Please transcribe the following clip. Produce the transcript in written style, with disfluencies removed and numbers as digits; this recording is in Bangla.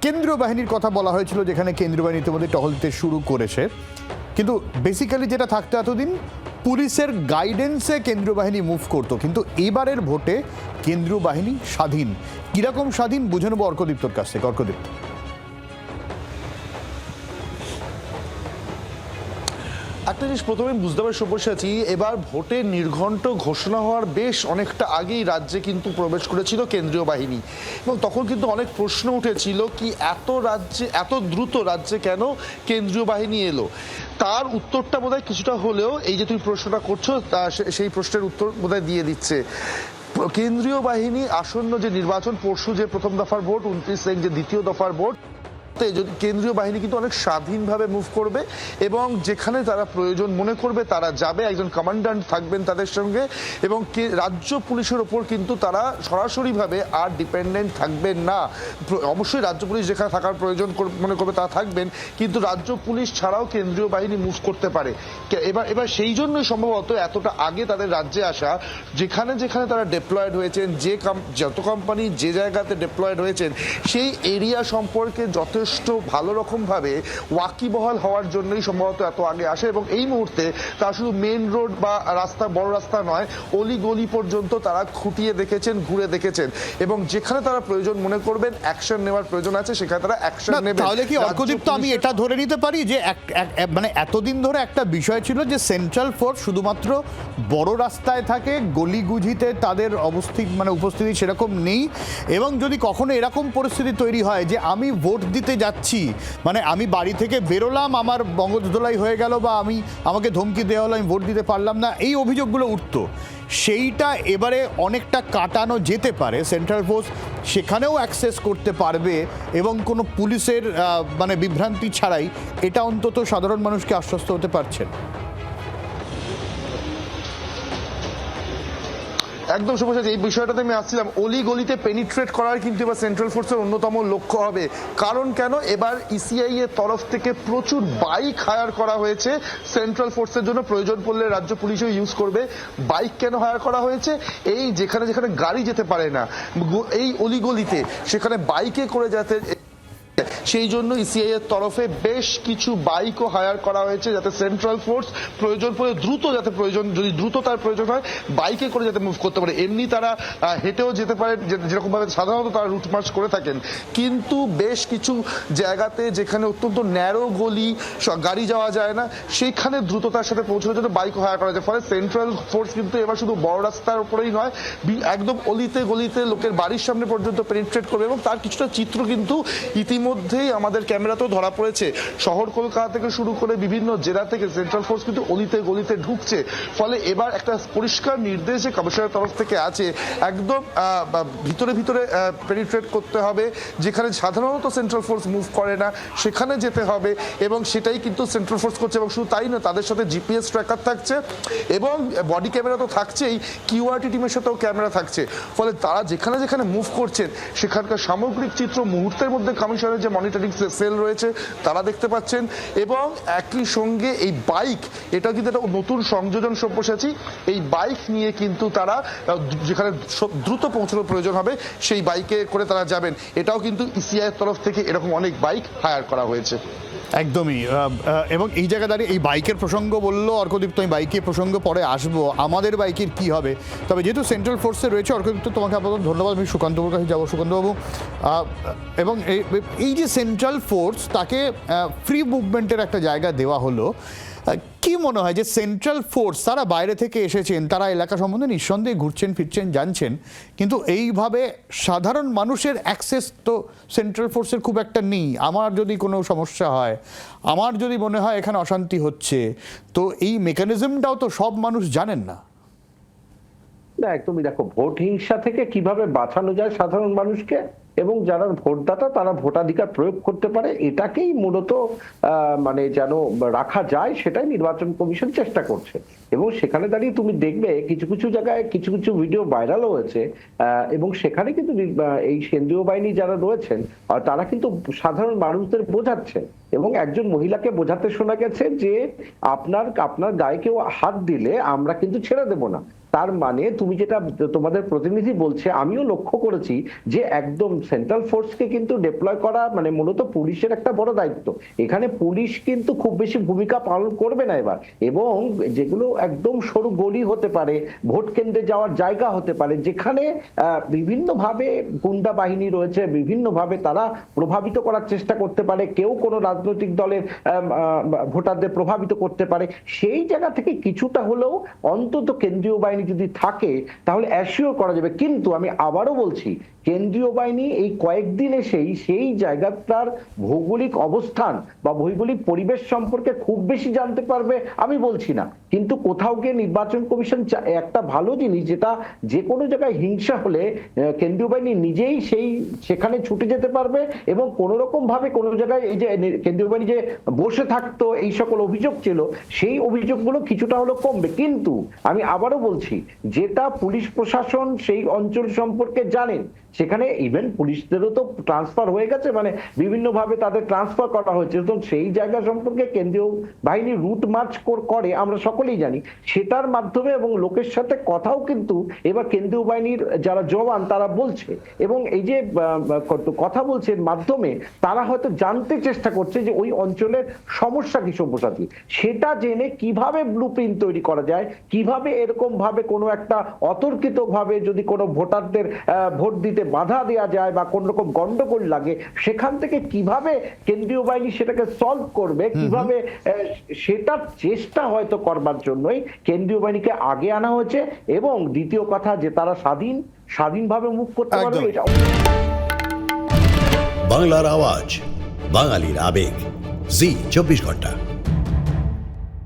কেন্দ্রীয় বাহিনীর কথা বলা হয়েছিল, যেখানে কেন্দ্রীয় বাহিনী ইতিমধ্যে টহল দিতে শুরু করেছে, কিন্তু বেসিক্যালি যেটা থাকতো এতদিন পুলিশের গাইডেন্সে কেন্দ্রীয় বাহিনী মুভ করতো, কিন্তু এবারের ভোটে কেন্দ্রীয় বাহিনী স্বাধীন। কিরকম স্বাধীন বুঝে নেবো অর্কদীপ্তর কাছ থেকে। অর্কদীপ্ত, একটা জিনিস প্রথমে বুঝতে পারি সব্যসাচী, এবার ভোটের নির্ঘণ্ট ঘোষণা হওয়ার বেশ অনেকটা আগেই রাজ্যে কিন্তু প্রবেশ করেছিল কেন্দ্রীয় বাহিনী, এবং তখন কিন্তু অনেক প্রশ্ন উঠেছিল কি এত দ্রুত রাজ্যে কেন কেন্দ্রীয় বাহিনী এলো। তার উত্তরটা বোধহয় কিছুটা হলেও এই যে তুমি প্রশ্নটা করছো সেই প্রশ্নের উত্তর বোধহয় দিয়ে দিচ্ছে। কেন্দ্রীয় বাহিনী আসন্ন যে নির্বাচন, পরশু যে প্রথম দফার ভোট, 29 তারিখ যে দ্বিতীয় দফার ভোট, কেন্দ্রীয় বাহিনী কিন্তু অনেক স্বাধীনভাবে মুভ করবে এবং যেখানে তারা প্রয়োজন মনে করবে তারা যাবে, একজন কমান্ড্যান্ট থাকবেন তাদের সঙ্গে, এবং রাজ্য পুলিশের ওপর কিন্তু তারা সরাসরিভাবে আর ডিপেন্ডেন্ট থাকবেন না। অবশ্যই রাজ্য পুলিশ যেখানে থাকার প্রয়োজন মনে করবে তারা থাকবেন, কিন্তু রাজ্য পুলিশ ছাড়াও কেন্দ্রীয় বাহিনী মুভ করতে পারে। এবার সেই জন্যই সম্ভবত এতটা আগে তাদের রাজ্যে আসা, যেখানে যেখানে তারা ডিপ্লয়েড হয়েছেন, যত কোম্পানি যে জায়গাতে ডিপ্লয়েড হয়েছেন সেই এরিয়া সম্পর্কে যথেষ্ট ভালো রকম ভাবে ওয়াকিবহাল হওয়ার জন্যই সম্ভবত এত আগে আসে, এবং এই মুহূর্তে তারা শুধু মেইন রোড বা রাস্তা, বড় রাস্তা নয়, অলি গলি পর্যন্ত তারা খুঁটিয়ে দেখেছেন, ঘুরে দেখেছেন, এবং যেখানে তারা প্রয়োজন মনে করবেন অ্যাকশন নেওয়ার প্রয়োজন আছে সেখানে তারা অ্যাকশন নেবেন। তাহলে কি অর্কদীপ্ত আমি এটা ধরে নিতে পারি যে মানে এতদিন ধরে একটা বিষয় ছিল যে সেন্ট্রাল ফোর্স শুধুমাত্র বড় রাস্তায় থাকে, গলিগুঝিতে তাদের উপস্থিতি সেরকম নেই, এবং যদি কখনো এরকম পরিস্থিতি তৈরি হয় যে আমি ভোট দিতে যাচ্ছি, মানে আমি বাড়ি থেকে বেরোলাম, আমার বঙ্গদোলাই হয়ে গেল, বা আমাকে ধমকি দেওয়া হলো, আমি ভোট দিতে পারলাম না, এই অভিযোগগুলো উঠতো, সেইটা এবারে অনেকটা কাটানো যেতে পারে। সেন্ট্রাল ফোর্স সেখানেও অ্যাক্সেস করতে পারবে এবং কোনো পুলিশের বিভ্রান্তি ছাড়াই, এটা অন্তত সাধারণ মানুষকে আশ্বস্ত হতে পারছেন। একদম শুভসাচী, এই বিষয়টাতে আমি আসছিলাম। অলি গলিতে পেনিট্রেট করার কিন্তু এবার সেন্ট্রাল ফোর্সের অন্যতম লক্ষ্য হবে। কারণ কেন, এবার ইসিআই এর তরফ থেকে প্রচুর বাইক হায়ার করা হয়েছে সেন্ট্রাল ফোর্সের জন্য, প্রয়োজন পড়লে রাজ্য পুলিশও ইউজ করবে। বাইক কেন হায়ার করা হয়েছে, এই যেখানে যেখানে গাড়ি যেতে পারে না এই অলি গলিতে, সেখানে বাইকে করে যাতে, সেই জন্য ইসিআই এর তরফে বেশ কিছু বাইকও হায়ার করা হয়েছে, যাতে সেন্ট্রাল ফোর্স প্রয়োজন পড়ে দ্রুত, যদি দ্রুত তার প্রয়োজন হয় বাইকে করে যাতে মুভ করতে পারে। এমনি তারা হেঁটেও যেতে পারে, যেরকম ভাবে সাধারণত তারা রুট মার্চ করে থাকেন, কিন্তু বেশ কিছু জায়গাতে যেখানে অত্যন্ত ন্যারো গলি, গাড়ি যাওয়া যায় না, সেইখানে দ্রুততার সাথে পৌঁছানোর জন্য বাইকও হায়ার করা যায়। ফলে সেন্ট্রাল ফোর্স কিন্তু এবার শুধু বড় রাস্তার উপরেই নয়, একদম অলিতে গলিতে লোকের বাড়ির সামনে পর্যন্ত পেনিট্রেট করবে, এবং তার কিছুটা চিত্র কিন্তু ইতিমধ্যে আমাদের ক্যামেরাতেও ধরা পড়েছে। শহর কলকাতা থেকে শুরু করে বিভিন্ন জেলা থেকে সেন্ট্রাল ফোর্স কিন্তু অলিতে গলিতে ঢুকছে। ফলে এবার একটা পরিষ্কার নির্দেশ যে কমিশনের তরফ থেকে আছে, একদম ভিতরে ভিতরে পেনিট্রেট করতে হবে, যেখানে সাধারণত সেন্ট্রাল ফোর্স মুভ করে না সেখানে যেতে হবে, এবং সেটাই কিন্তু সেন্ট্রাল ফোর্স করছে। এবং শুধু তাই না, তাদের সাথে জিপিএস ট্র্যাকার থাকছে এবং বডি ক্যামেরা তো থাকছেই, কিউআরটি টিমের সাথেও ক্যামেরা থাকছে। ফলে তারা যেখানে যেখানে মুভ করছেন সেখানকার সামগ্রিক চিত্র মুহূর্তের মধ্যে কমিশনের যে মনিটরিং সেল রয়েছে তারা দেখতে পাচ্ছেন। এবং একই সঙ্গে এই বাইক, এটা কিন্তু একটা নতুন সংযোজন সব্যসাচী, এই বাইক নিয়ে কিন্তু তারা যেখানে দ্রুত পৌঁছানোর প্রয়োজন হবে সেই বাইকে করে তারা যাবেন। এটাও কিন্তু ইসিআই এর তরফ থেকে এরকম অনেক বাইক হায়ার করা হয়েছে। একদমই। এবং এই জায়গা দাঁড়িয়ে এই বাইকের প্রসঙ্গ বললো অর্কদীপ্ত, আমি বাইকের প্রসঙ্গ পরে আসবো, আমাদের বাইকের কি হবে। তবে যেহেতু সেন্ট্রাল ফোর্সে রয়েছে অর্কদীপ্ত, তোমাকে আপাতত ধন্যবাদ। আমি সুকান্তবাবুর কাছে যাবো। সুকান্তবাবু, এবং এই যে সেন্ট্রাল ফোর্স, তাকে ফ্রি মুভমেন্টের একটা জায়গা দেওয়া হলো, কি মনে হয় যে সেন্ট্রাল ফোর্স, তারা বাইরে থেকে এসেছেন, তারা এলাকা সম্বন্ধে নিঃসন্দেহে ঘুরছেন ফিরছেন জানছেন, কিন্তু এইভাবে সাধারণ মানুষের অ্যাক্সেস তো সেন্ট্রাল ফোর্সের খুব একটা নেই। আমার যদি কোনো সমস্যা হয়, আমার যদি মনে হয় এখানে অশান্তি হচ্ছে, তো এই মেকানিজমটাও তো সব মানুষ জানেন না। না, একদমই। দেখো, ভোট হিংসা থেকে কিভাবে বাঁচানো যায় সাধারণ মানুষকে, এবং যারা ভোটদাতা তারা ভোটাধিকার প্রয়োগ করতে পারে, এটাকেই মূলত যেন রাখা যায়, সেটাই নির্বাচন কমিশন চেষ্টা করছে। এবং সেখানে দাঁড়িয়ে তুমি দেখবে কিছু কিছু জায়গায় কিছু কিছু ভিডিও ভাইরাল হয়েছে, এবং সেখানে কিন্তু এই কেন্দ্রীয় বাহিনী যারা রয়েছেন তারা কিন্তু সাধারণ মানুষদের বোঝাচ্ছেন এবং একজন মহিলাকে বোঝাতে শোনা গেছে যে আপনার গায়ে কেউ হাত দিলে আমরা কিন্তু ছেড়ে দেব না। তার মানে তুমি যেটা তোমাদের প্রতিনিধি বলছে, আমিও লক্ষ্য করেছি যে একদম সেন্ট্রাল ফোর্সকে কিন্তু ডিপ্লয় করা মানে মূলত পুলিশের একটা বড় দায়িত্ব। এখানে পুলিশ কিন্তু খুব বেশি ভূমিকা পালন করবে না এবার, এবং যেগুলো একদম সরু গলি হতে পারে, ভোট কেন্দ্রে যাওয়ার জায়গা হতে পারে, যেখানে বিভিন্নভাবে গুন্ডা বাহিনী রয়েছে, বিভিন্নভাবে তারা প্রভাবিত করার চেষ্টা করতে পারে, কেউ কোনো রাজনৈতিক দলের ভোটারদের প্রভাবিত করতে পারে, সেই জায়গা থেকে কিছুটা হলেও অন্তত কেন্দ্রীয় বাহিনী যদি থাকে তাহলে অ্যাসিওর করা যাবে। কিন্তু আমি আবারও বলছি, কেন্দ্রীয় বাহিনী এই কয়েকদিন এসেই সেই জায়গাটার ভৌগোলিক অবস্থান বা ভৌগোলিক পরিবেশ সম্পর্কে খুব বেশি জানতে পারবে আমি বলছি না, কিন্তু কোথাও গিয়ে নির্বাচন কমিশন একটা ভালো জিনিস, যেটা যে কোনো জায়গায় হিংসা হলে কেন্দ্রীয় বাহিনী নিজেই সেখানে ছুটে যেতে পারবে, এবং কোন রকম ভাবে কোনো জায়গায় এই যে কেন্দ্রীয় বাহিনী যে বসে থাকতো এই সকল অভিযোগ ছিল, সেই অভিযোগগুলো কিছুটা হলেও কমবে। কিন্তু আমি আবারও বলছি, যেটা পুলিশ প্রশাসন সেই অঞ্চল সম্পর্কে জানেন, সেখানে ইভেন পুলিশদেরও তো ট্রান্সফার হয়ে গেছে, মানে বিভিন্নভাবে তাদের ট্রান্সফার করা হয়েছে, তো সেই জায়গা সম্পর্কে কেন্দ্রীয় বাহিনী রুট মার্চ করে আমরা সকলেই জানি, সেটার মাধ্যমে এবং লোকের সাথে কথাও কিন্তু এবার কেন্দ্রীয় বাহিনীর যারা জওয়ান তারা বলছে, এবং এই যে কথা বলছে এর মাধ্যমে তারা হয়তো জানতে চেষ্টা করছে যে ওই অঞ্চলের সমস্যা কি সব্যসাচী, সেটা জেনে কিভাবে ব্লুপ্রিন্ট তৈরি করা যায়, কিভাবে এরকম ভাবে কোনো একটা অতর্কিত ভাবে যদি কোনো ভোটারদের ভোট দিতে বাধা দেওয়া যায় বা কোন রকম গন্ডগোল লাগে, সেখান থেকে কিভাবে কেন্দ্রীয় বাহিনী সেটাকে সলভ করবে, কিভাবে সেটার চেষ্টা হয়তো করবার জন্যই কেন্দ্রীয় বাহিনীকে আগে আনা হয়েছে। এবং দ্বিতীয় কথা, যে তারা স্বাধীনভাবে মুভ করতে পারবে এটা। বাংলার আওয়াজ, বাঙালির আবেগ, জি 24 ঘন্টা।